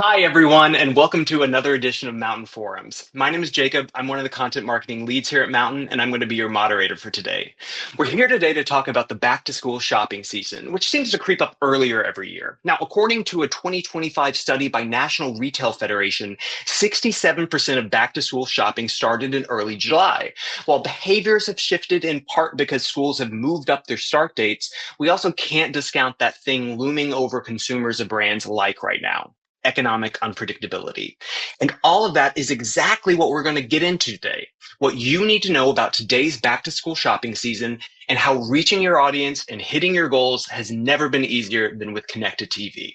Hi, everyone, and welcome to another edition of Mountain Forums. My name is Jacob. I'm one of the content marketing leads here at Mountain, and I'm going to be your moderator for today. We're here today to talk about the back to school shopping season, which seems to creep up earlier every year. Now, according to a 2025 study by National Retail Federation, 67% of back to school shopping started in early July. While behaviors have shifted in part because schools have moved up their start dates, we also can't discount that thing looming over consumers of brands like right now: economic unpredictability. And all of that is exactly what we're going to get into today. What you need to know about today's back to school shopping season and how reaching your audience and hitting your goals has never been easier than with connected TV.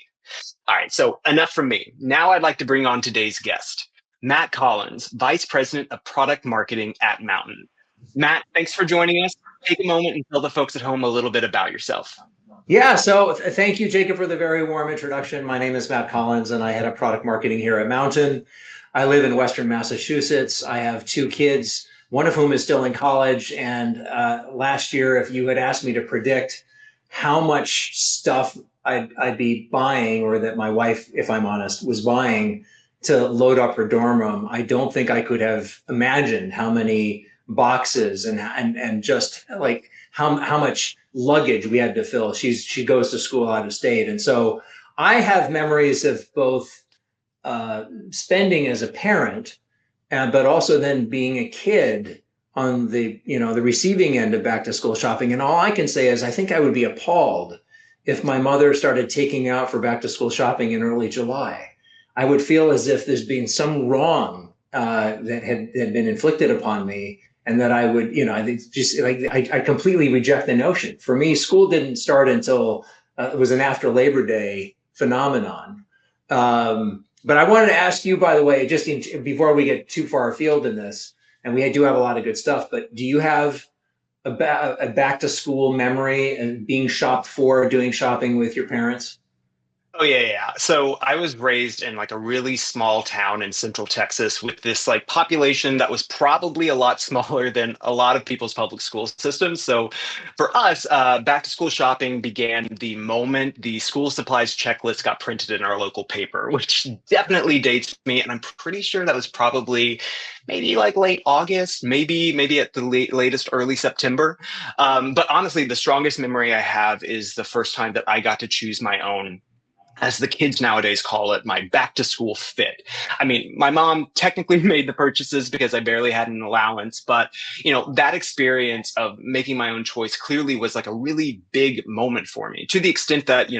All right, so enough from me. Now I'd like to bring on today's guest, Matt Collins, Vice President of Product Marketing at Mountain. Matt, thanks for joining us. Take a moment and tell the folks at home a little bit about yourself. Yeah, so thank you, Jacob, for the very warm introduction. My name is Matt Collins, and I head up product marketing here at Mountain. I live in Western Massachusetts. I have two kids, one of whom is still in college. And last year, if you had asked me to predict how much stuff I'd be buying, or that my wife, if I'm honest, was buying to load up her dorm room, I don't think I could have imagined how many boxes and just like how much luggage we had to fill. She goes to school out of state, and so I have memories of both spending as a parent, but also then being a kid on the receiving end of back to school shopping. And all I can say is I think I would be appalled if my mother started taking out for back to school shopping in early July. I would feel as if there's been some wrong that had been inflicted upon me, and that I would, I think just like I completely reject the notion. For me, school didn't start until it was an after Labor Day phenomenon. But I wanted to ask you, by the way, before we get too far afield in this, and we do have a lot of good stuff, but do you have a back to school memory and being shopped for, doing shopping with your parents? Oh yeah. So I was raised in like a really small town in central Texas with this like population that was probably a lot smaller than a lot of people's public school systems. So for us, back to school shopping began the moment the school supplies checklist got printed in our local paper, which definitely dates me. And I'm pretty sure that was probably maybe like late August, maybe at the latest early September. But honestly, the strongest memory I have is the first time that I got to choose my own, as the kids nowadays call it, my back to school fit. I mean, my mom technically made the purchases because I barely had an allowance, but that experience of making my own choice clearly was like a really big moment for me, to the extent that,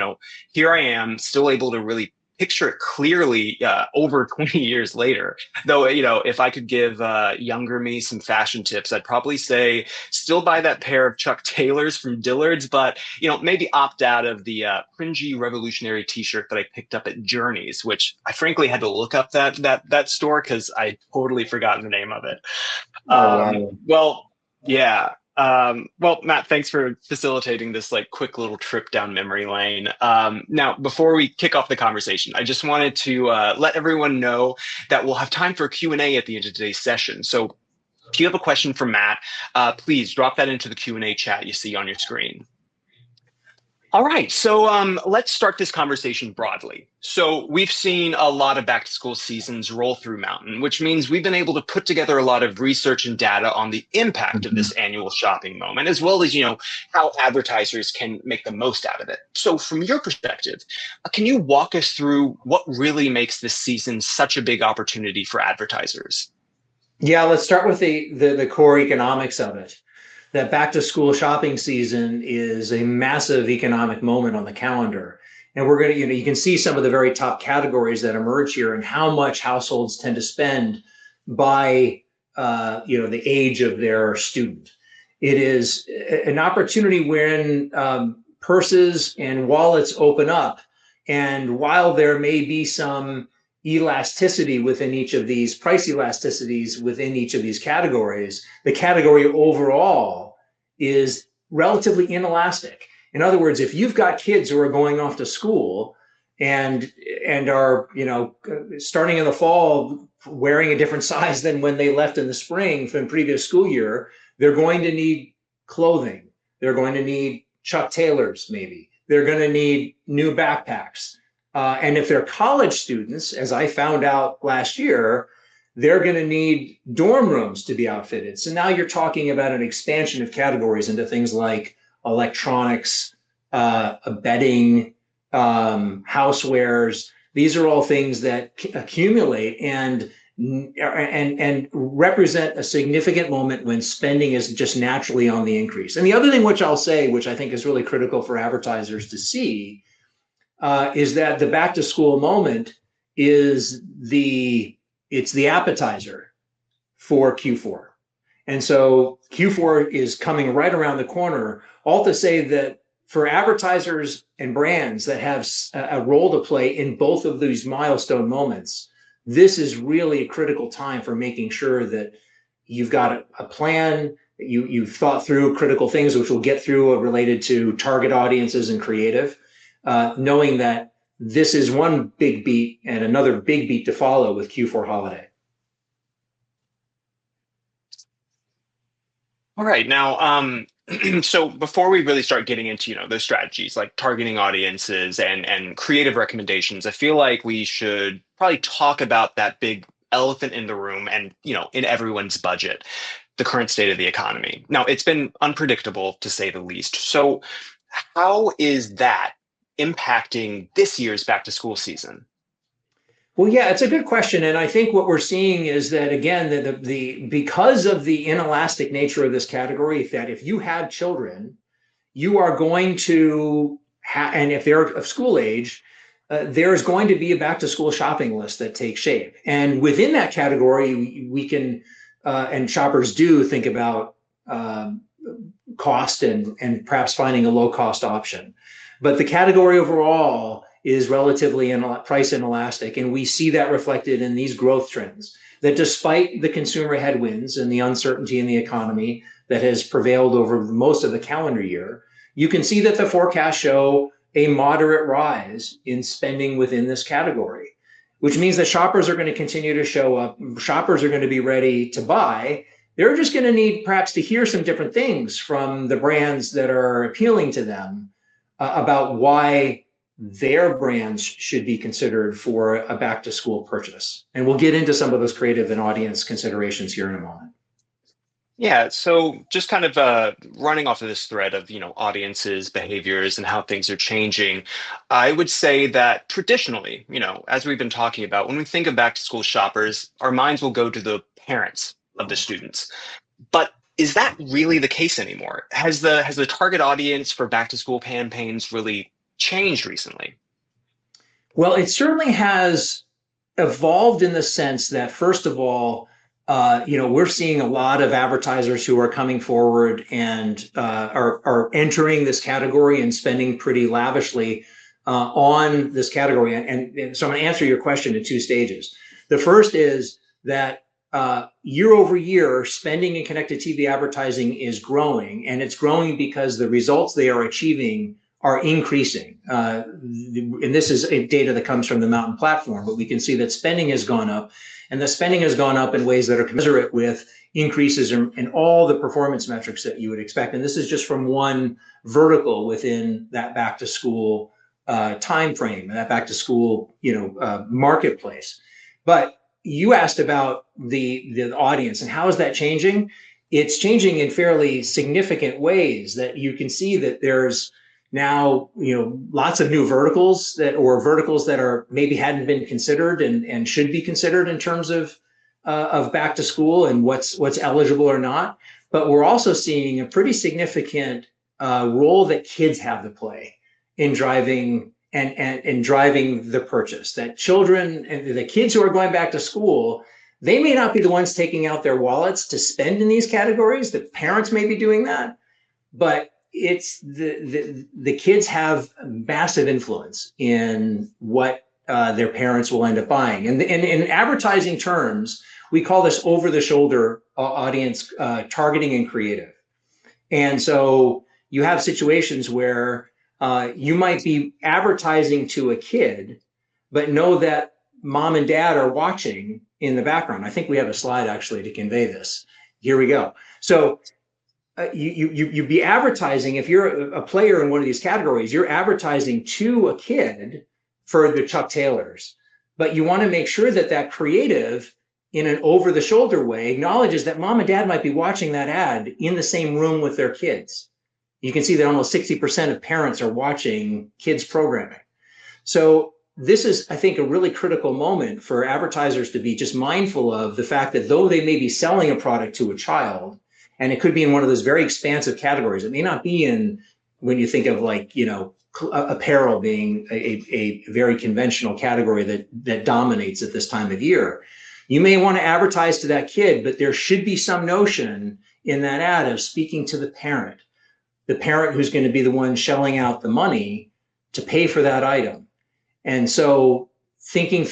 here I am still able to really picture it clearly over 20 years later. Though, if I could give younger me some fashion tips, I'd probably say still buy that pair of Chuck Taylors from Dillard's, but, maybe opt out of the cringy revolutionary t-shirt that I picked up at Journeys, which I frankly had to look up that store because I totally forgotten the name of it. Oh, wow. Well, yeah. Well, Matt, thanks for facilitating this like quick little trip down memory lane. Now, before we kick off the conversation, I just wanted to let everyone know that we'll have time for a Q&A at the end of today's session. So if you have a question for Matt, please drop that into the Q&A chat you see on your screen. All right, so let's start this conversation broadly. So we've seen a lot of back to school seasons roll through Mountain, which means we've been able to put together a lot of research and data on the impact of this annual shopping moment, as well as, how advertisers can make the most out of it. So from your perspective, can you walk us through what really makes this season such a big opportunity for advertisers? Yeah, let's start with the core economics of it. That back to school shopping season is a massive economic moment on the calendar. And we're going to, you can see some of the very top categories that emerge here and how much households tend to spend by, the age of their student. It is an opportunity when purses and wallets open up. And while there may be some elasticity within each of these price elasticities within each of these categories, the category overall is relatively inelastic. In other words, if you've got kids who are going off to school and are starting in the fall wearing a different size than when they left in the spring from the previous school year, they're going to need clothing. They're going to need Chuck Taylors, maybe. They're going to need new backpacks. And if they're college students, as I found out last year, they're going to need dorm rooms to be outfitted. So now you're talking about an expansion of categories into things like electronics, bedding, housewares. These are all things that accumulate and represent a significant moment when spending is just naturally on the increase. And the other thing which I'll say, which I think is really critical for advertisers to see, is that the back to school moment is it's the appetizer for Q4. And so Q4 is coming right around the corner, all to say that for advertisers and brands that have a role to play in both of these milestone moments, this is really a critical time for making sure that you've got a plan, you've thought through critical things, which we'll get through related to target audiences and creative, knowing that this is one big beat and another big beat to follow with Q4 holiday. All right. Now, so before we really start getting into, those strategies like targeting audiences and creative recommendations, I feel like we should probably talk about that big elephant in the room and, in everyone's budget, the current state of the economy. Now, it's been unpredictable to say the least. So how is that impacting this year's back to school season? Well, yeah, it's a good question, and I think what we're seeing is that again, because of the inelastic nature of this category, that if you have children, you are going to and if they're of school age, there's going to be a back to school shopping list that takes shape, and within that category, we can and shoppers do think about cost and perhaps finding a low cost option, but the category overall is relatively price inelastic. And we see that reflected in these growth trends, that despite the consumer headwinds and the uncertainty in the economy that has prevailed over most of the calendar year, you can see that the forecasts show a moderate rise in spending within this category, which means that shoppers are going to continue to show up. Shoppers are going to be ready to buy. They're just going to need perhaps to hear some different things from the brands that are appealing to them about why their brands should be considered for a back to school purchase. And we'll get into some of those creative and audience considerations here in a moment. Yeah, so just kind of running off of this thread of, audiences, behaviors, and how things are changing, I would say that traditionally, as we've been talking about, when we think of back to school shoppers, our minds will go to the parents of the students. But is that really the case anymore? Has the target audience for back to school campaigns really changed recently? Well, it certainly has evolved in the sense that, first of all, we're seeing a lot of advertisers who are coming forward and are entering this category and spending pretty lavishly on this category. And so I'm going to answer your question in two stages. The first is that year over year, spending in connected TV advertising is growing, and it's growing because the results they are achieving are increasing. And this is data that comes from the Mountain platform, but we can see that spending has gone up, and the spending has gone up in ways that are commensurate with increases in all the performance metrics that you would expect. And this is just from one vertical within that back to school time frame, and that back to school marketplace. But you asked about the audience and how is that changing? It's changing in fairly significant ways that you can see that there's now, lots of new verticals that are maybe hadn't been considered and should be considered in terms of back to school and what's eligible or not. But we're also seeing a pretty significant role that kids have to play in driving and driving the purchase. That children and the kids who are going back to school, they may not be the ones taking out their wallets to spend in these categories. The parents may be doing that, but it's the kids have massive influence in what their parents will end up buying. And in advertising terms, we call this over-the-shoulder audience targeting and creative. And so you have situations where you might be advertising to a kid, but know that mom and dad are watching in the background. I think we have a slide actually to convey this. Here we go. So you'd be advertising, if you're a player in one of these categories, you're advertising to a kid for the Chuck Taylors. But you want to make sure that that creative, in an over-the-shoulder way, acknowledges that mom and dad might be watching that ad in the same room with their kids. You can see that almost 60% of parents are watching kids programming. So this is, I think, a really critical moment for advertisers to be just mindful of the fact that though they may be selling a product to a child, and it could be in one of those very expansive categories, it may not be in, when you think of like, you know, apparel being a very conventional category that dominates at this time of year. You may want to advertise to that kid, but there should be some notion in that ad of speaking to the parent who's going to be the one shelling out the money to pay for that item. And so thinking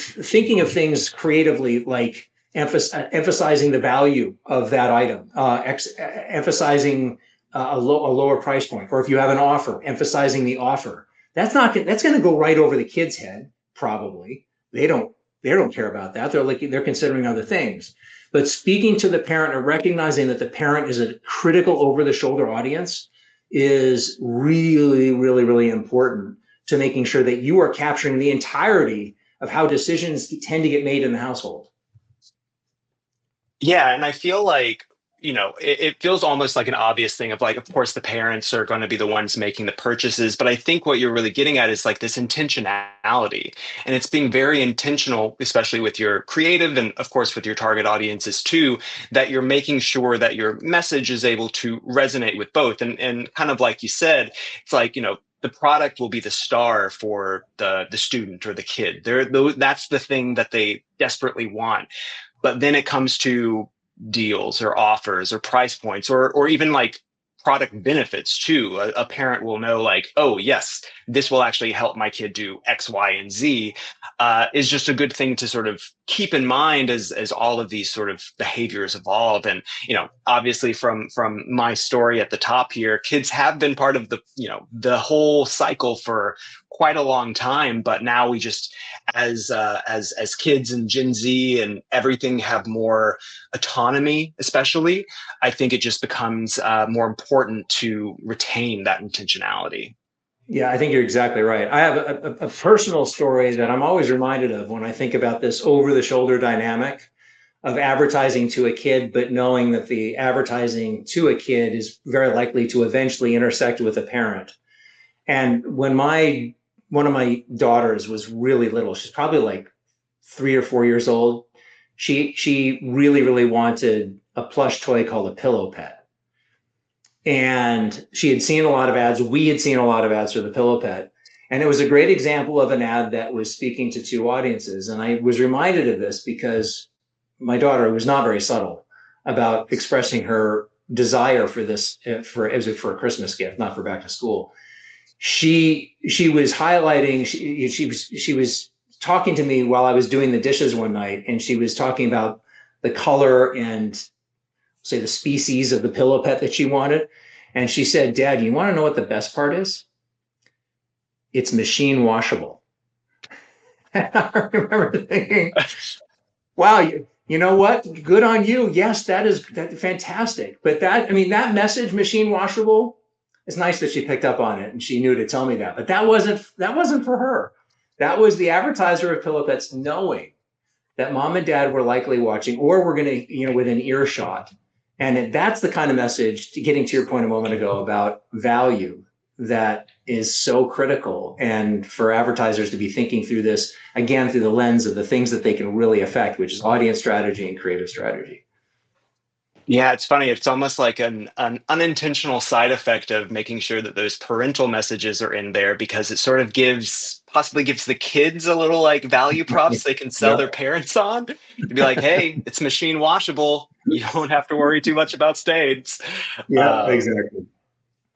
of things creatively, like emphasizing the value of that item, emphasizing a lower price point, or if you have an offer, emphasizing the offer. That's going to go right over the kid's head. Probably they don't care about that. They're considering other things. But speaking to the parent and recognizing that the parent is a critical over-the-shoulder audience is really, really, really important to making sure that you are capturing the entirety of how decisions tend to get made in the household. Yeah, and I feel like, it feels almost like an obvious thing of like, of course, the parents are going to be the ones making the purchases. But I think what you're really getting at is like this intentionality. And it's being very intentional, especially with your creative and, of course, with your target audiences too, that you're making sure that your message is able to resonate with both. And kind of like you said, it's like, the product will be the star for the student or the kid. That's the thing that they desperately want. But then it comes to deals or offers or price points or even like product benefits too. A parent will know like, oh yes, this will actually help my kid do X, Y, and Z, is just a good thing to sort of keep in mind as all of these sort of behaviors evolve. And obviously from my story at the top here, kids have been part of the whole cycle for quite a long time, but now we just as kids and Gen Z and everything have more autonomy, especially, I think it just becomes more important to retain that intentionality. Yeah, I think you're exactly right. I have a personal story that I'm always reminded of when I think about this over-the-shoulder dynamic of advertising to a kid, but knowing that the advertising to a kid is very likely to eventually intersect with a parent. And when one of my daughters was really little, she's probably like 3 or 4 years old, she really, really wanted a plush toy called a Pillow Pet. And she had seen a lot of ads. We had seen a lot of ads for the Pillow Pet. And it was a great example of an ad that was speaking to two audiences. And I was reminded of this because my daughter was not very subtle about expressing her desire for this for a Christmas gift, not for back to school. She was highlighting, she was talking to me while I was doing the dishes one night, and she was talking about the color and say the species of the Pillow Pet that she wanted. And she said, Dad, you want to know what the best part is? It's machine washable. And I remember thinking, wow, you know what? Good on you. Yes, that's fantastic. But that message, machine washable, it's nice that she picked up on it and she knew to tell me that. But that wasn't for her. That was the advertiser of Pillow Pets knowing that mom and dad were likely watching, or were going to, within earshot. And that's the kind of message, getting to your point a moment ago about value, that is so critical. And for advertisers to be thinking through this, again, through the lens of the things that they can really affect, which is audience strategy and creative strategy. Yeah, it's funny. It's almost like an unintentional side effect of making sure that those parental messages are in there, because it sort of possibly gives the kids a little like value props they can sell their parents on, to be like, hey, it's machine washable. You don't have to worry too much about stains. Yeah, exactly.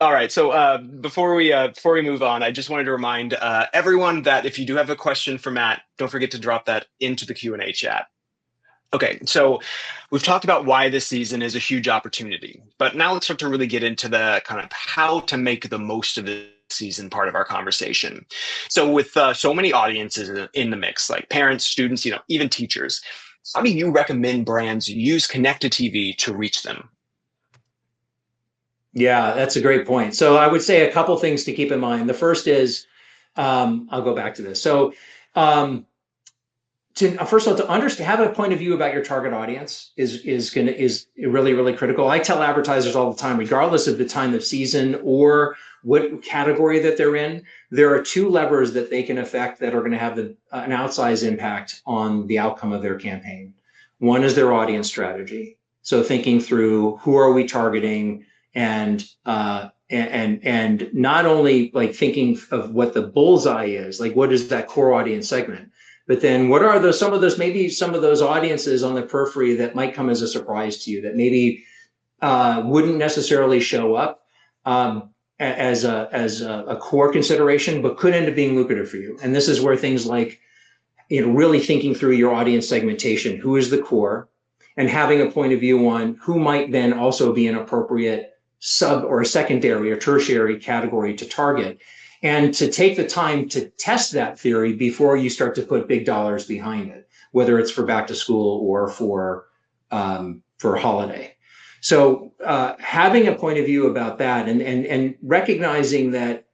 All right. So before we move on, I just wanted to remind everyone that if you do have a question for Matt, don't forget to drop that into the Q&A chat. Okay, so we've talked about why this season is a huge opportunity, but now let's start to really get into the kind of how to make the most of the season part of our conversation. So with so many audiences in the mix, like parents, students, even teachers, how do you recommend brands use connected TV to reach them? Yeah, that's a great point. So I would say a couple things to keep in mind. The first is I'll go back to this. So first of all, to understand, have a point of view about your target audience is really, really critical. I tell advertisers all the time, regardless of the time of season or what category that they're in, there are two levers that they can affect that are going to have an outsized impact on the outcome of their campaign. One is their audience strategy. So thinking through who are we targeting, and not only like thinking of what the bullseye is, like what is that core audience segment, but then what are some of those audiences on the periphery that might come as a surprise to you, that maybe wouldn't necessarily show up as a core consideration, but could end up being lucrative for you. And this is where things like, really thinking through your audience segmentation, who is the core, and having a point of view on who might then also be an appropriate sub or secondary or tertiary category to target, and to take the time to test that theory before you start to put big dollars behind it, whether it's for back to school or for holiday. So having a point of view about that, and recognizing that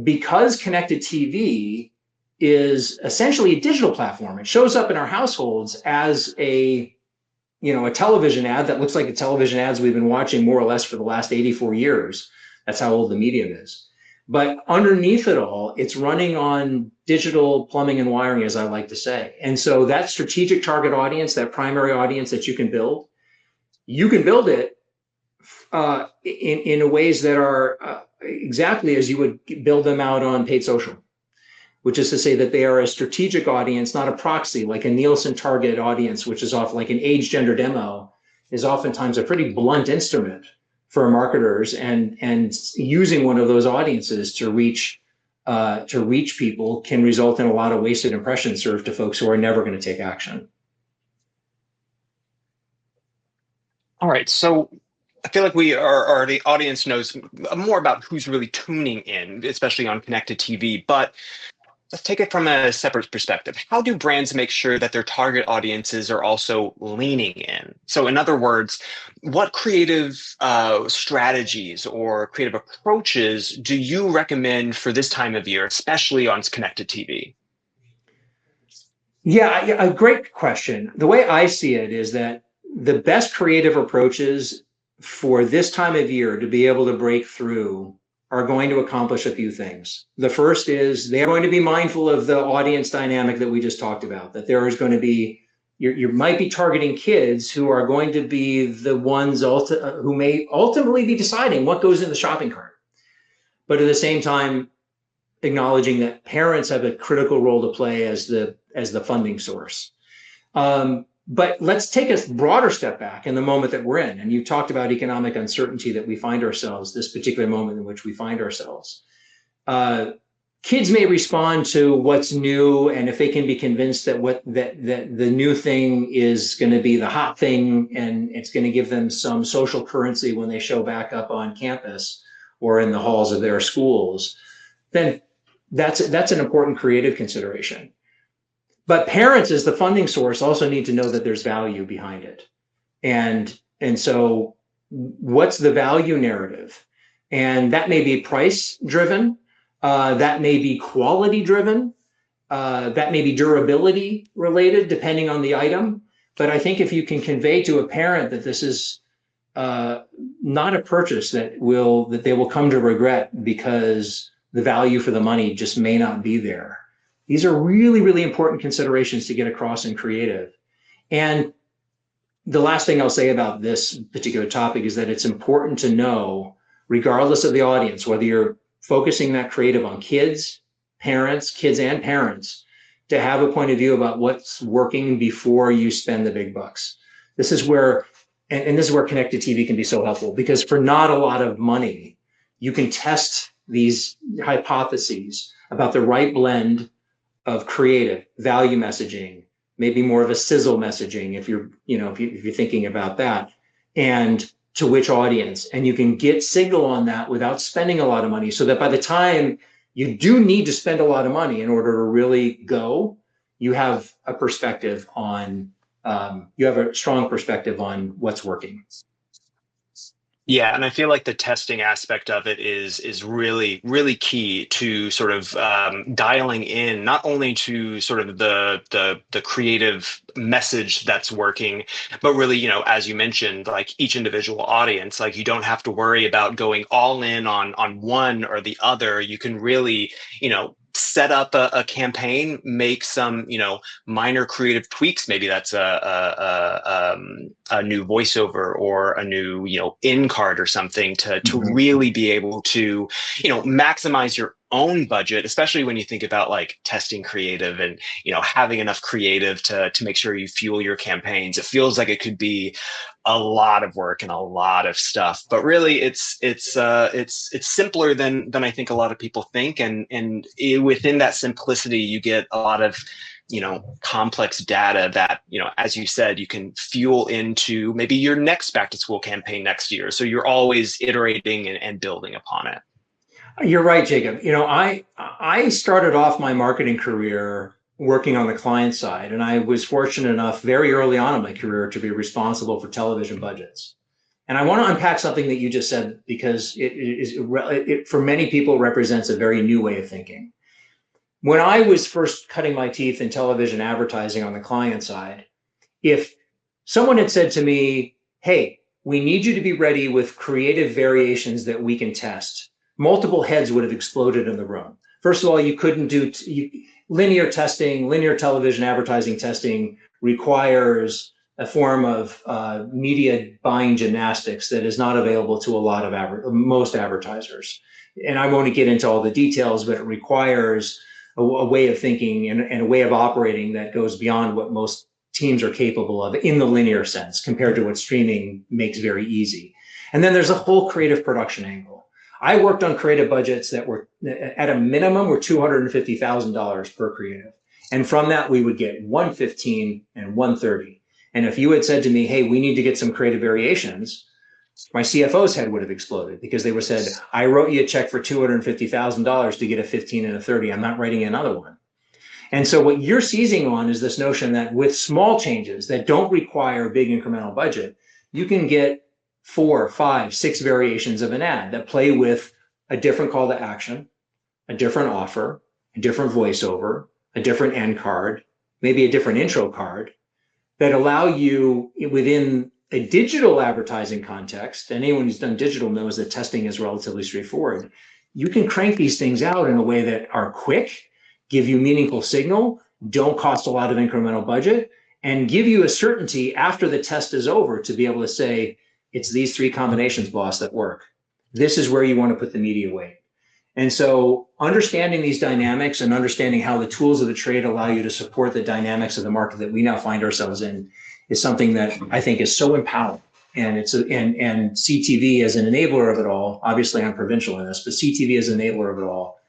because connected TV is essentially a digital platform, it shows up in our households as a television ad that looks like the television ads we've been watching more or less for the last 84 years. That's how old the medium is. But underneath it all, it's running on digital plumbing and wiring, as I like to say. And so that strategic target audience, that primary audience that you can build it in ways that are exactly as you would build them out on paid social, which is to say that they are a strategic audience, not a proxy, like a Nielsen target audience, which is often like an age gender demo, is oftentimes a pretty blunt instrument for marketers, and using one of those audiences to reach people can result in a lot of wasted impressions served to folks who are never going to take action. All right, so I feel like the audience knows more about who's really tuning in, especially on connected TV, but let's take it from a separate perspective. How do brands make sure that their target audiences are also leaning in? So in other words, what creative strategies or creative approaches do you recommend for this time of year, especially on connected TV? Yeah, a great question. The way I see it is that the best creative approaches for this time of year to be able to break through are going to accomplish a few things. The first is they're going to be mindful of the audience dynamic that we just talked about, that there is going to be, you might be targeting kids who are going to be the ones who may ultimately be deciding what goes in the shopping cart. But at the same time, acknowledging that parents have a critical role to play as the funding source. But let's take a broader step back in the moment that we're in. And you talked about economic uncertainty that we find ourselves, this particular moment in which we find ourselves. Kids may respond to what's new, and if they can be convinced that the new thing is going to be the hot thing, and it's going to give them some social currency when they show back up on campus or in the halls of their schools, then that's an important creative consideration. But parents, as the funding source, also need to know that there's value behind it. And so what's the value narrative? And that may be price driven, that may be quality driven, that may be durability related, depending on the item. But I think if you can convey to a parent that this is not a purchase that they will come to regret because the value for the money just may not be there. These are really, really important considerations to get across in creative. And the last thing I'll say about this particular topic is that it's important to know, regardless of the audience, whether you're focusing that creative on kids and parents, to have a point of view about what's working before you spend the big bucks. This is where, and this is where connected TV can be so helpful, because for not a lot of money, you can test these hypotheses about the right blend of creative value messaging, maybe more of a sizzle messaging if you're thinking about that, and to which audience. And you can get signal on that without spending a lot of money, so that by the time you do need to spend a lot of money in order to really go, you have a perspective on, you have a strong perspective on what's working. Yeah, and I feel like the testing aspect of it is really really key to sort of dialing in not only to sort of the creative message that's working, but really, as you mentioned, like each individual audience, like you don't have to worry about going all in on one or the other. You can really, set up a campaign, make some, minor creative tweaks. Maybe that's a new voiceover or a new in card or something to Mhm. really be able to maximize your own budget, especially when you think about like testing creative and having enough creative to make sure you fuel your campaigns. It feels like it could be a lot of work and a lot of stuff, but really it's simpler than I think a lot of people think, and within that simplicity you get a lot of complex data that as you said, you can fuel into maybe your next back to school campaign next year, so you're always iterating and building upon it. You're right, Jacob. I started off my marketing career working on the client side, and I was fortunate enough very early on in my career to be responsible for television budgets. And I want to unpack something that you just said because it for many people represents a very new way of thinking. When I was first cutting my teeth in television advertising on the client side, if someone had said to me, "Hey, we need you to be ready with creative variations that we can test," multiple heads would have exploded in the room. First of all, you couldn't do linear testing. Linear television advertising testing requires a form of media buying gymnastics that is not available to a lot of most advertisers. And I won't get into all the details, but it requires a way of thinking and a way of operating that goes beyond what most teams are capable of in the linear sense compared to what streaming makes very easy. And then there's a whole creative production angle. I worked on creative budgets that were at a minimum were $250,000 per creative. And from that, we would get 115 and 130. And if you had said to me, "Hey, we need to get some creative variations," my CFO's head would have exploded because they would have said, "I wrote you a check for $250,000 to get a 15 and a 30. I'm not writing another one." And so what you're seizing on is this notion that with small changes that don't require a big incremental budget, you can get 4, 5, 6 variations of an ad that play with a different call to action, a different offer, a different voiceover, a different end card, maybe a different intro card that allow you within a digital advertising context, and anyone who's done digital knows that testing is relatively straightforward. You can crank these things out in a way that are quick, give you meaningful signal, don't cost a lot of incremental budget, and give you a certainty after the test is over to be able to say, "It's these 3 combinations, boss, that work. This is where you want to put the media weight." And so understanding these dynamics and understanding how the tools of the trade allow you to support the dynamics of the market that we now find ourselves in is something that I think is so empowering. And and CTV as an enabler of it all. Obviously, I'm provincial in this, but CTV as an enabler of it all.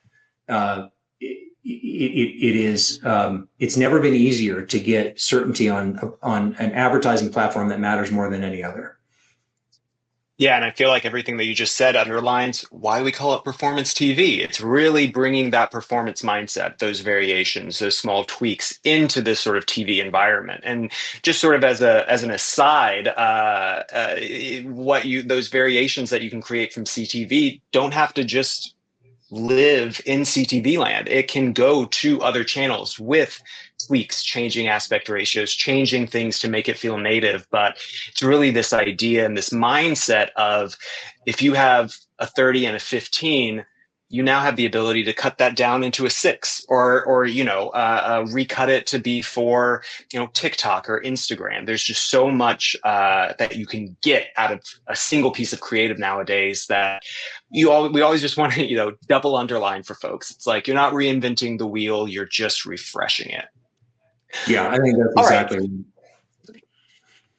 It's never been easier to get certainty on an advertising platform that matters more than any other. Yeah, and I feel like everything that you just said underlines why we call it performance TV. It's really bringing that performance mindset, those variations, those small tweaks into this sort of TV environment. And just sort of as an aside, those variations that you can create from CTV don't have to just live in CTV land. It can go to other channels with tweaks, changing aspect ratios, changing things to make it feel native. But it's really this idea and this mindset of if you have a 30 and a 15, you now have the ability to cut that down into a 6 or recut it to be for TikTok or Instagram. There's just so much that you can get out of a single piece of creative nowadays that we always just want to double underline for folks. It's like you're not reinventing the wheel, you're just refreshing it. Yeah, I think that's All right. exactly.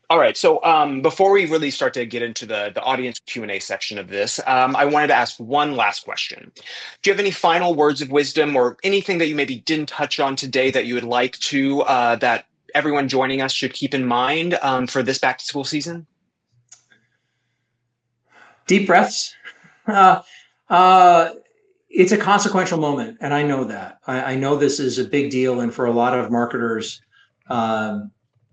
All right. So before we really start to get into the audience Q&A section of this, I wanted to ask one last question. Do you have any final words of wisdom or anything that you maybe didn't touch on today that you would like to, that everyone joining us should keep in mind for this back to school season? Deep breaths. It's a consequential moment, and I know that. I know this is a big deal, and for a lot of marketers,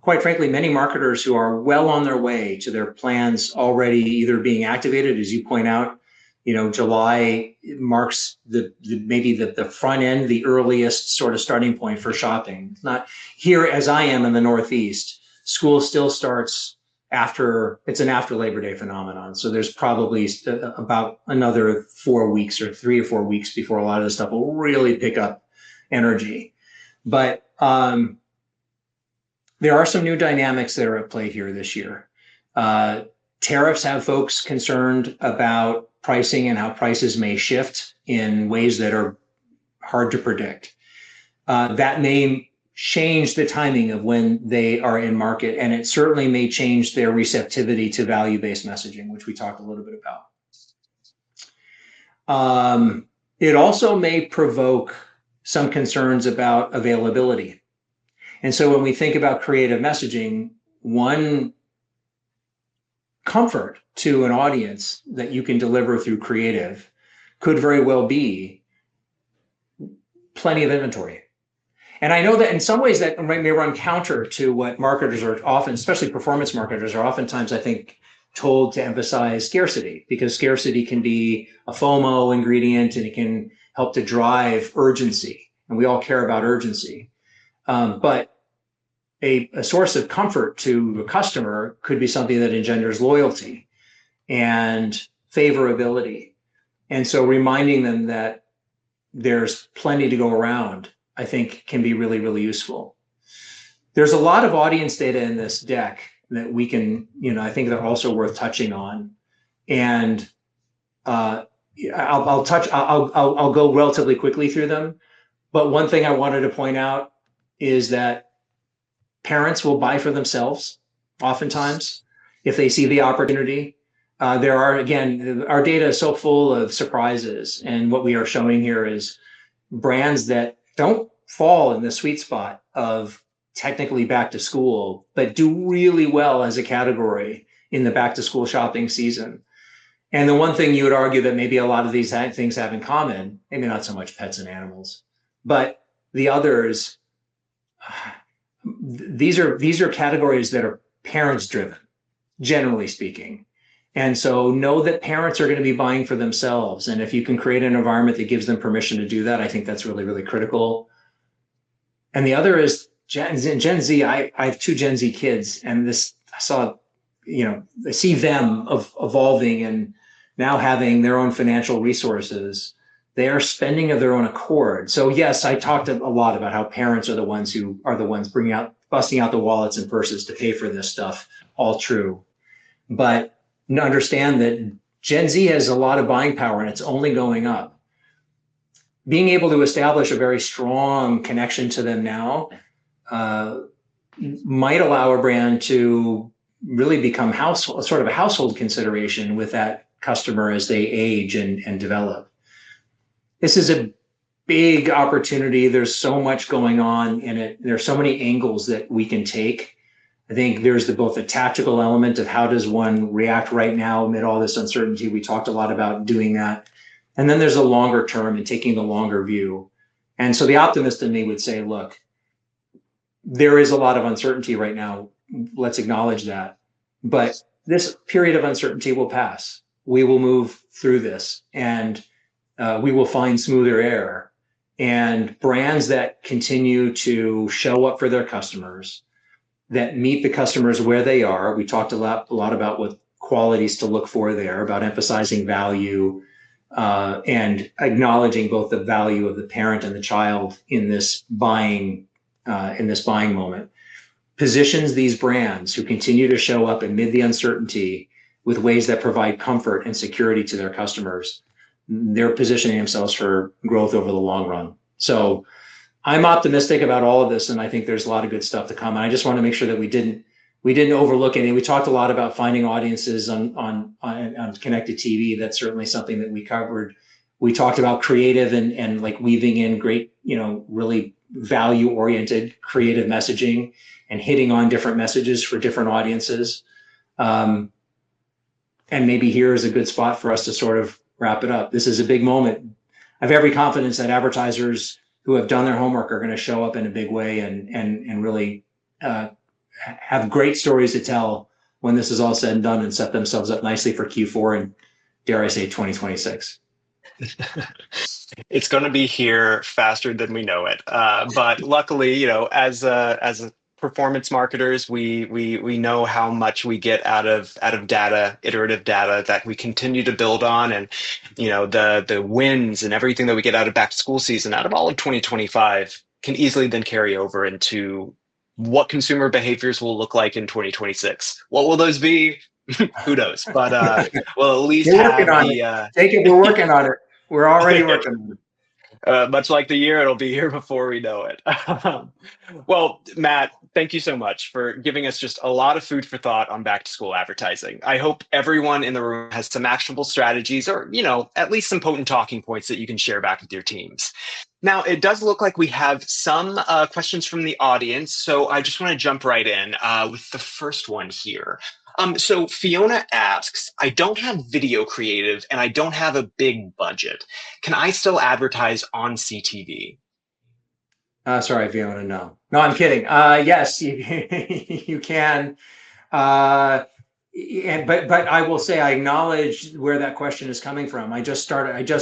quite frankly, many marketers who are well on their way to their plans already either being activated, as you point out. July marks maybe the front end, the earliest sort of starting point for shopping. It's not here as I am in the Northeast. School still starts after, it's an after Labor Day phenomenon. So there's probably about another 4 weeks or 3 or 4 weeks before a lot of this stuff will really pick up energy. But there are some new dynamics that are at play here this year. Tariffs have folks concerned about pricing and how prices may shift in ways that are hard to predict. That may change the timing of when they are in market, and it certainly may change their receptivity to value-based messaging, which we talked a little bit about. It also may provoke some concerns about availability. And so when we think about creative messaging, one comfort to an audience that you can deliver through creative could very well be plenty of inventory. And I know that in some ways that may run counter to what marketers are often, especially performance marketers, are oftentimes, I think, told to emphasize scarcity, because scarcity can be a FOMO ingredient and it can help to drive urgency. And we all care about urgency. But a source of comfort to a customer could be something that engenders loyalty and favorability. And so reminding them that there's plenty to go around, I think, can be really, really useful. There's a lot of audience data in this deck that we can, I think they're also worth touching on. And I'll go relatively quickly through them. But one thing I wanted to point out is that parents will buy for themselves oftentimes if they see the opportunity. There are, again, our data is so full of surprises. And what we are showing here is brands that don't fall in the sweet spot of technically back to school, but do really well as a category in the back to school shopping season. And the one thing you would argue that maybe a lot of these things have in common, maybe not so much pets and animals, but the others, these are categories that are parents driven, generally speaking. And so know that parents are going to be buying for themselves. And if you can create an environment that gives them permission to do that, I think that's really, really critical. And the other is Gen Z. I have 2 Gen Z kids, and I see them evolving and now having their own financial resources. They are spending of their own accord. So yes, I talked a lot about how parents are the ones who are the ones busting out the wallets and purses to pay for this stuff. All true. But understand that Gen Z has a lot of buying power and it's only going up. Being able to establish a very strong connection to them now might allow a brand to really become sort of a household consideration with that customer as they age and develop. This is a big opportunity. There's so much going on in it. There's so many angles that we can take. I think there's both a tactical element of how does one react right now amid all this uncertainty. We talked a lot about doing that. And then there's a longer term and taking the longer view. And so the optimist in me would say, look, there is a lot of uncertainty right now. Let's acknowledge that. But this period of uncertainty will pass. We will move through this and we will find smoother air. And brands that continue to show up for their customers, that meet the customers where they are. We talked a lot about what qualities to look for there, about emphasizing value and acknowledging both the value of the parent and the child in this buying moment. Positions these brands who continue to show up amid the uncertainty with ways that provide comfort and security to their customers. They're positioning themselves for growth over the long run. So I'm optimistic about all of this, and I think there's a lot of good stuff to come. And I just want to make sure that we didn't overlook any. We talked a lot about finding audiences on connected TV. That's certainly something that we covered. We talked about creative and like weaving in great, really value-oriented creative messaging and hitting on different messages for different audiences. And maybe here is a good spot for us to sort of wrap it up. This is a big moment. I have every confidence that advertisers who have done their homework are going to show up in a big way and really have great stories to tell when this is all said and done, and set themselves up nicely for Q4 and, dare I say, 2026. It's going to be here faster than we know it. But luckily, as a performance marketers, we know how much we get out of data, iterative data that we continue to build on, and the wins and everything that we get out of back to school season, out of all of 2025, can easily then carry over into what consumer behaviors will look like in 2026. What will those be? Who knows? But we'll at least We're working have on the it. Jacob, we're working on it. We're already working on it. much like the year, it'll be here before we know it. Well, Matt, thank you so much for giving us just a lot of food for thought on back to school advertising. I hope everyone in the room has some actionable strategies, or, at least some potent talking points that you can share back with your teams. Now, it does look like we have some questions from the audience, so I just want to jump right in with the first one here. So Fiona asks, I don't have video creative and I don't have a big budget. Can I still advertise on CTV? Sorry, Fiona, no. No, I'm kidding. Yes, you can. But I will say I acknowledge where that question is coming from. I just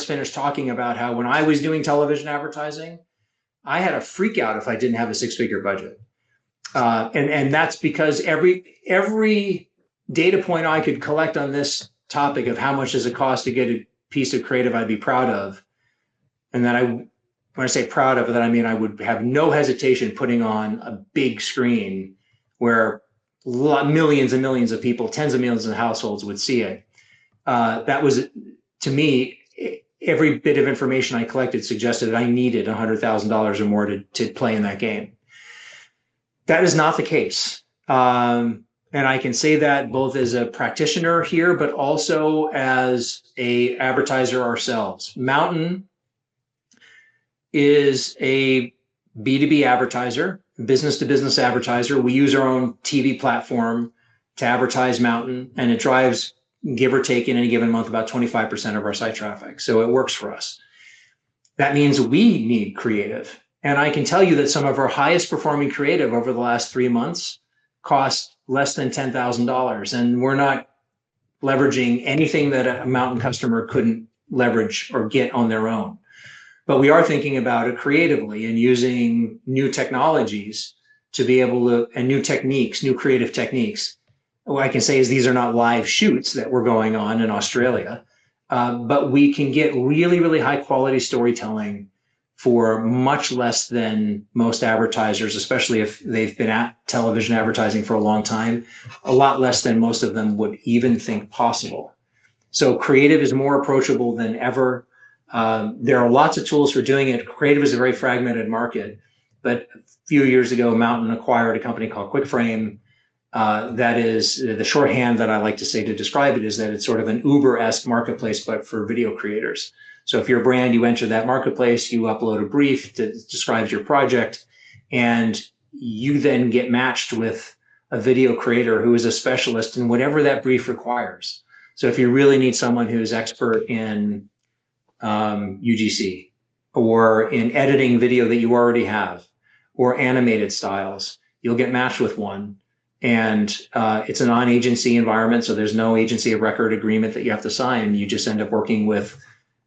finished talking about how when I was doing television advertising, I had a freak out if I didn't have a six-figure budget. And that's because every data point I could collect on this topic of how much does it cost to get a piece of creative I'd be proud of, and that when I say proud of, that I mean I would have no hesitation putting on a big screen where millions and millions of people, tens of millions of households would see it. That was, to me, every bit of information I collected suggested that I needed $100,000 or more to play in that game. That is not the case. And I can say that both as a practitioner here, but also as a advertiser ourselves. Mountain is a B2B advertiser, business to business advertiser. We use our own TV platform to advertise Mountain, and it drives, give or take, in any given month, about 25% of our site traffic. So it works for us. That means we need creative. And I can tell you that some of our highest performing creative over the last 3 months cost less than $10,000. And we're not leveraging anything that a Mountain customer couldn't leverage or get on their own. But we are thinking about it creatively and using new technologies to be able to, and new techniques, new creative techniques. What I can say is these are not live shoots that we're going on in Australia, but we can get really, really high quality storytelling for much less than most advertisers, especially if they've been at television advertising for a long time, a lot less than most of them would even think possible. So creative is more approachable than ever. There are lots of tools for doing it. Creative is a very fragmented market, but a few years ago, Mountain acquired a company called QuickFrame. That is the shorthand that I like to say to describe it, is that it's sort of an Uber-esque marketplace, but for video creators. So if you're a brand, you enter that marketplace, you upload a brief that describes your project, and you then get matched with a video creator who is a specialist in whatever that brief requires. So if you really need someone who's expert in UGC, or in editing video that you already have, or animated styles, you'll get matched with one. And it's a non-agency environment, so there's no agency of record agreement that you have to sign. You just end up working with,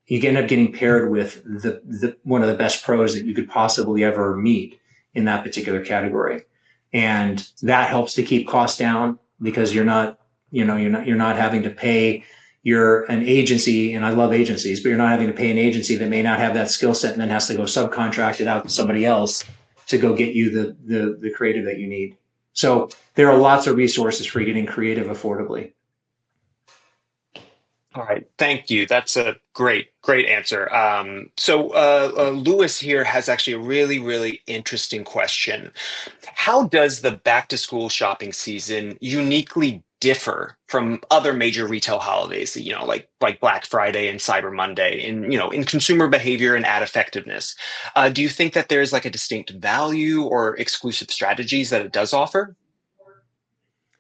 you end up getting paired with the one of the best pros that you could possibly ever meet in that particular category. And that helps to keep costs down, because you're not having to pay an agency, and I love agencies, but you're not having to pay an agency that may not have that skill set and then has to go subcontract it out to somebody else to go get you the creative that you need. So there are lots of resources for getting creative affordably. All right, thank you. That's a great answer. So Lewis here has actually a really, really interesting question. How does the back to school shopping season uniquely differ from other major retail holidays, like Black Friday and Cyber Monday, in consumer behavior and ad effectiveness? Do you think that there's like a distinct value or exclusive strategies that it does offer?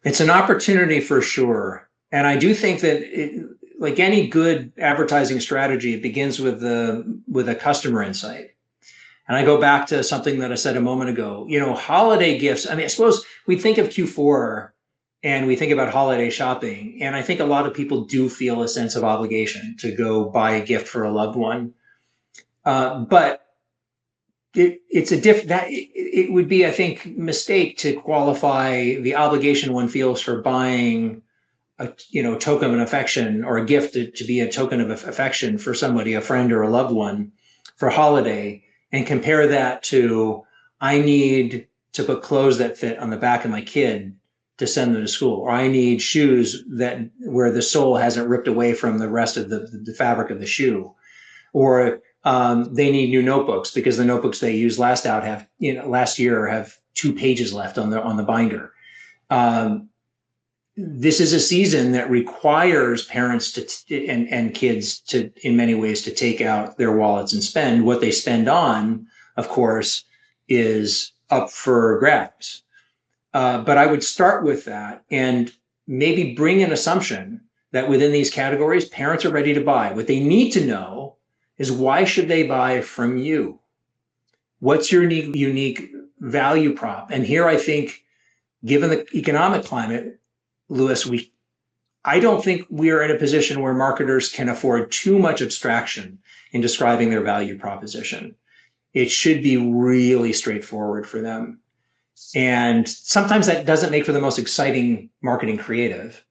It's an opportunity for sure. And I do think that like any good advertising strategy, it begins with a customer insight. And I go back to something that I said a moment ago, holiday gifts. I mean, I suppose we think of Q4 and we think about holiday shopping. And I think a lot of people do feel a sense of obligation to go buy a gift for a loved one. But it's a it would be, I think, mistake to qualify the obligation one feels for buying a token of affection or a gift to be a token of affection for somebody, a friend or a loved one for holiday, and compare that to I need to put clothes that fit on the back of my kid to send them to school, or I need shoes that where the sole hasn't ripped away from the rest of the fabric of the shoe, or they need new notebooks because the notebooks they used last year have 2 pages left on the binder. This is a season that requires parents and kids to, in many ways, to take out their wallets and spend. What they spend on, of course, is up for grabs. But I would start with that and maybe bring an assumption that within these categories, parents are ready to buy. What they need to know is, why should they buy from you? What's your unique value prop? And here I think, given the economic climate, Louis, I don't think we are in a position where marketers can afford too much abstraction in describing their value proposition. It should be really straightforward for them. And sometimes that doesn't make for the most exciting marketing creative.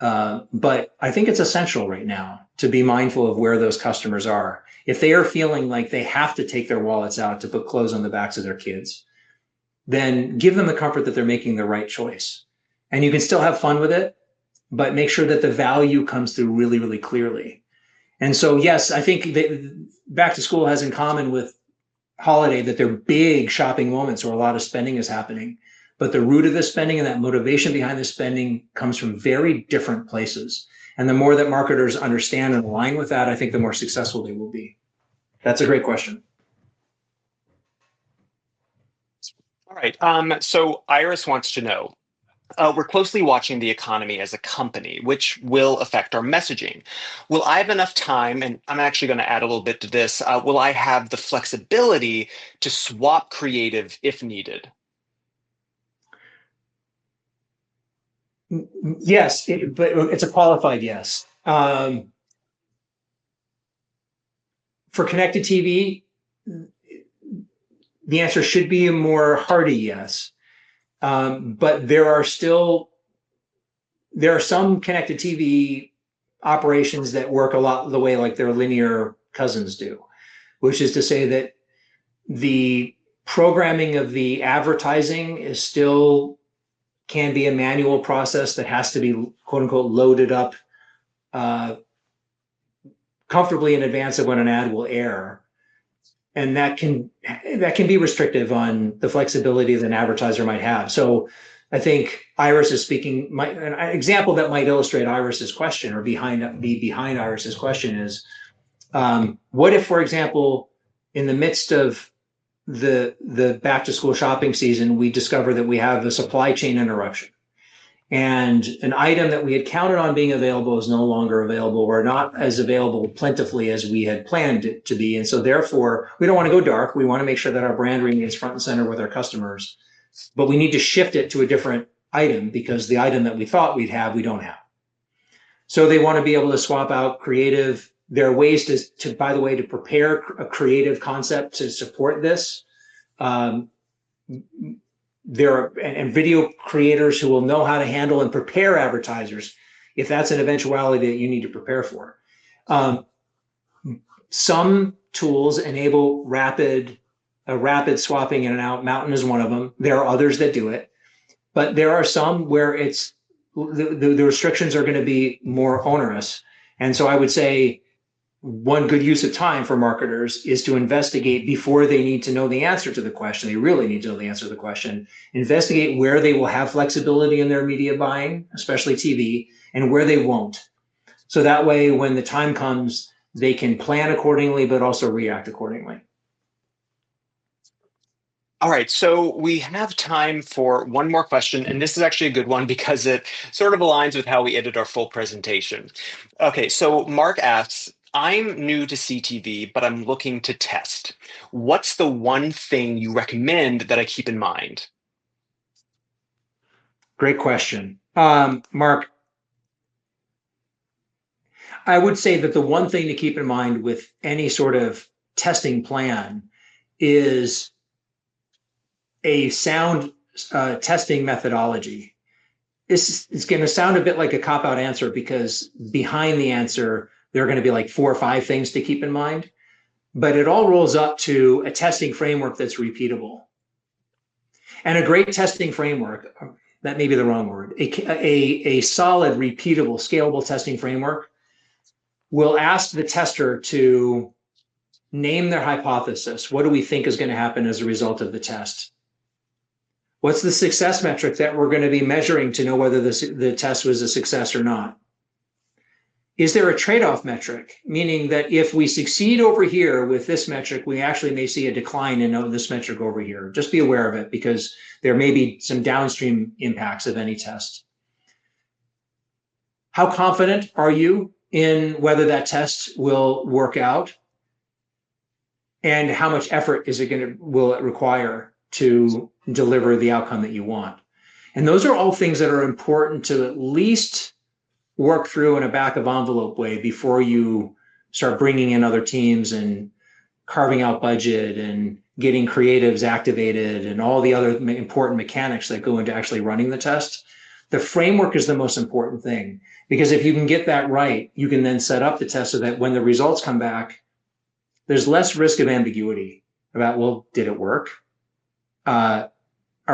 But I think it's essential right now to be mindful of where those customers are. If they are feeling like they have to take their wallets out to put clothes on the backs of their kids, then give them the comfort that they're making the right choice. And you can still have fun with it, but make sure that the value comes through really, really clearly. And so, yes, I think that back to school has in common with holiday that they're big shopping moments where a lot of spending is happening. But the root of the spending and that motivation behind the spending comes from very different places. And the more that marketers understand and align with that, I think the more successful they will be. That's a great question. All right. So Iris wants to know, we're closely watching the economy as a company, which will affect our messaging. Will I have enough time, and I'm actually going to add a little bit to this, will I have the flexibility to swap creative if needed? Yes, but it's a qualified yes. For connected TV, the answer should be a more hearty yes. But there are some connected TV operations that work a lot the way like their linear cousins do, which is to say that the programming of the advertising is still can be a manual process that has to be, quote unquote, loaded up comfortably in advance of when an ad will air. And that can be restrictive on the flexibility that an advertiser might have. So I think Iris is speaking, an example that might illustrate Iris's question or be behind Iris's question is, what if, for example, in the midst of the back to school shopping season, we discover that we have a supply chain interruption and an item that we had counted on being available is no longer available or not as available plentifully as we had planned it to be. And so therefore, we don't want to go dark. We want to make sure that our brand remains front and center with our customers, but we need to shift it to a different item because the item that we thought we'd have, we don't have. So they want to be able to swap out creative. There are ways to by the way, to prepare a creative concept to support this. There are and video creators who will know how to handle and prepare advertisers if that's an eventuality that you need to prepare for. Some tools enable rapid swapping in and out. Mountain is one of them. There are others that do it, but there are some where it's the restrictions are going to be more onerous. And so I would say one good use of time for marketers is to investigate before they need to know the answer to the question. They really need to know the answer to the question. Investigate where they will have flexibility in their media buying, especially TV, and where they won't. So that way, when the time comes, they can plan accordingly, but also react accordingly. All right, so we have time for one more question, and this is actually a good one because it sort of aligns with how we edit our full presentation. Okay, so Mark asks, I'm new to CTV, but I'm looking to test. What's the one thing you recommend that I keep in mind? Great question. Mark, I would say that the one thing to keep in mind with any sort of testing plan is a sound testing methodology. This is going to sound a bit like a cop-out answer because behind the answer, there are going to be like 4 or 5 things to keep in mind, but it all rolls up to a testing framework that's repeatable. And a great testing framework, that may be the wrong word, a solid, repeatable, scalable testing framework will ask the tester to name their hypothesis. What do we think is going to happen as a result of the test? What's the success metric that we're going to be measuring to know whether the test was a success or not? Is there a trade-off metric, meaning that if we succeed over here with this metric, we actually may see a decline in this metric over here? Just be aware of it because there may be some downstream impacts of any test. How confident are you in whether that test will work out? And how much effort will it require to deliver the outcome that you want? And those are all things that are important to at least work through in a back of envelope way before you start bringing in other teams and carving out budget and getting creatives activated and all the other important mechanics that go into actually running the test. The framework is the most important thing, because if you can get that right, you can then set up the test so that when the results come back, there's less risk of ambiguity about, well, did it work? Are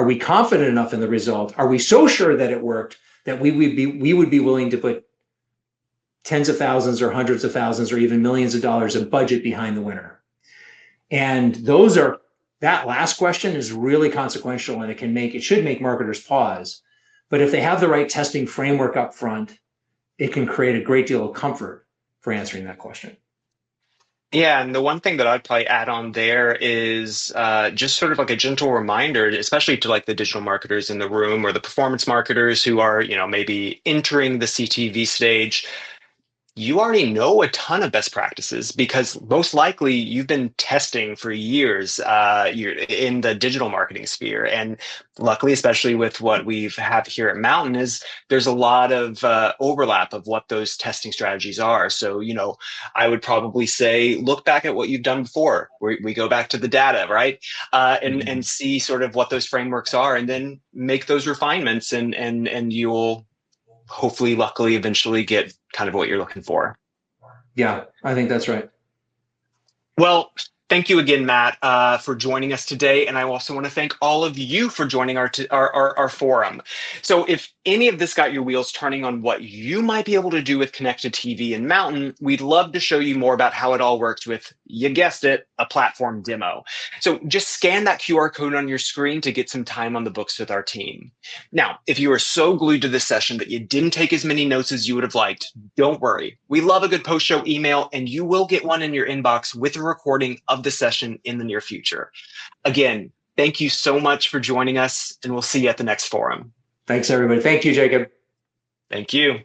we confident enough in the result? Are we so sure that it worked that we would be willing to put tens of thousands or hundreds of thousands or even millions of dollars of budget behind the winner? And that last question is really consequential, and it should make marketers pause. But if they have the right testing framework up front, it can create a great deal of comfort for answering that question. Yeah, and the one thing that I'd probably add on there is just sort of like a gentle reminder, especially to like the digital marketers in the room or the performance marketers who are, maybe entering the CTV stage. You already know a ton of best practices because most likely you've been testing for years you're in the digital marketing sphere. And luckily, especially with what we have here at Mountain, is there's a lot of overlap of what those testing strategies are. So, I would probably say look back at what you've done before. We go back to the data, right? And see sort of what those frameworks are, and then make those refinements, and you'll hopefully, luckily, eventually get kind of what you're looking for. Yeah, I think that's right. Well, thank you again, Matt, for joining us today. And I also want to thank all of you for joining our forum. So if any of this got your wheels turning on what you might be able to do with connected TV and Mountain, we'd love to show you more about how it all works with, you guessed it, a platform demo. So just scan that QR code on your screen to get some time on the books with our team. Now, if you are so glued to this session that you didn't take as many notes as you would have liked, don't worry. We love a good post-show email, and you will get one in your inbox with a recording of the session in the near future. Again, thank you so much for joining us, and we'll see you at the next forum. Thanks, everybody. Thank you, Jacob. Thank you.